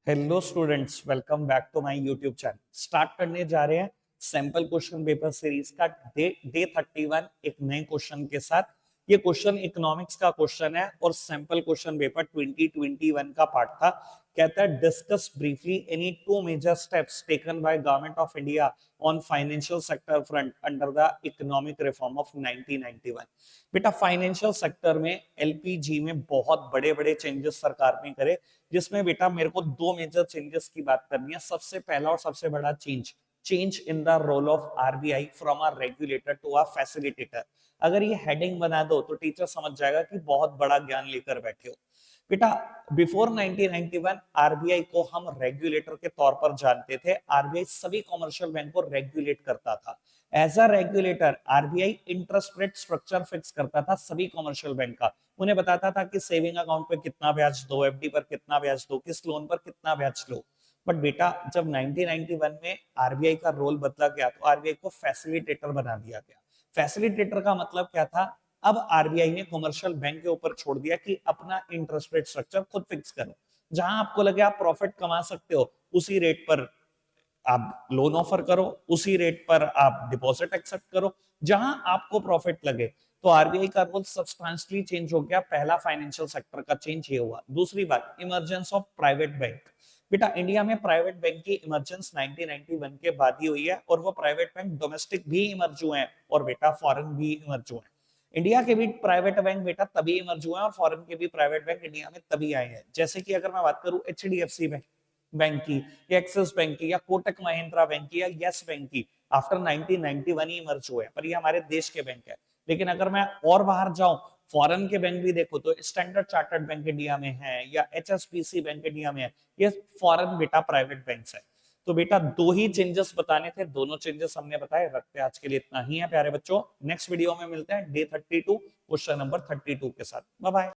Hello students, welcome back to my YouTube channel. Start करने जा रहे हैं सैंपल क्वेश्चन पेपर सीरीज का डे 31 एक नए क्वेश्चन के साथ। ये क्वेश्चन इकोनॉमिक्स का क्वेश्चन है और सैंपल क्वेश्चन पेपर 2021 का पार्ट था। कहता है discuss briefly any two major steps taken by government of India on financial sector front under the economic reform of 1991। बेटा, फाइनेंशियल सेक्टर में एलपीजी में बहुत बड़े बड़े चेंजेस सरकार ने करे, जिसमें बेटा मेरे को दो मेजर चेंजेस की बात करनी है। सबसे पहला और सबसे बड़ा change change in the role of RBI from a regulator to a facilitator. अगर ये हेडिंग बना दो तो टीचर समझ जाएगा कि बहुत बड़ा ज्ञान लेकर बैठे हो। बेटा, बिफोर 1991 आरबीआई को हम रेगुलेटर के तौर पर जानते थे। आरबीआई सभी कॉमर्शियल बैंक को रेगुलेट करता था। As a regulator RBI interest rate structure fix करता था सभी कॉमर्शियल बैंक का। उन्हें बताता था कि सेविंग अकाउंट पे कितना ब्याज दो, एफडी पर कितना ब्याज दो, किस लोन पर कितना ब्याज लो। बट बेटा, जब 1991 में आरबीआई का रोल बदला गया तो आरबीआई को फैसिलिटेटर बना दिया गया। फैसिलिटेटर का मतलब क्या था? अब आरबीआई ने कमर्शियल बैंक के ऊपर छोड़ दिया कि अपना इंटरेस्ट रेट स्ट्रक्चर खुद फिक्स करो। जहां आपको लगे आप प्रॉफिट कमा सकते हो, उसी रेट पर आप लोन ऑफर करो, उसी रेट पर आप डिपॉजिट एक्सेप्ट करो। जहां आपको प्रॉफिट लगे। तो आरबीआई का रोल सब्सटेंशियली चेंज हो गया। पहला फाइनेंशियल सेक्टर का चेंज ये हुआ। दूसरी बात, इमरजेंस ऑफ प्राइवेट बैंक। बेटा, इंडिया में प्राइवेट बैंक की इमरजेंस 1991 के बाद ही हुई है, और वो प्राइवेट बैंक डोमेस्टिक भी इमर्ज हुए हैं और बेटा फॉरेन भी इमर्ज हुए हैं। इंडिया के भी प्राइवेट बैंक बेटा तभी इमर्ज हुए हैं और फॉरेन के भी प्राइवेट बैंक इंडिया में तभी आए हैं। जैसे कि अगर मैं बात करूं एचडीएफसी बैंक बैंक की, या एक्सिस बैंक की, या कोटक महिंद्रा बैंक की, या यस बैंक की, आफ्टर 1991 ही इमर्ज हुए, पर ये हमारे देश के बैंक है। लेकिन अगर मैं और बाहर जाऊं, फॉरेन के बैंक भी देखो तो स्टैंडर्ड चार्टर्ड बैंक इंडिया में है, या एचएसबीसी बैंक इंडिया में है। ये फॉरेन बेटा प्राइवेट बैंक्स है। तो बेटा दो ही चेंजेस बताने थे, दोनों चेंजेस हमने बताए। रखते हैं आज के लिए इतना ही है प्यारे बच्चों। नेक्स्ट वीडियो में मिलते हैं डे 32 क्वेश्चन नंबर 32 के साथ। Bye bye.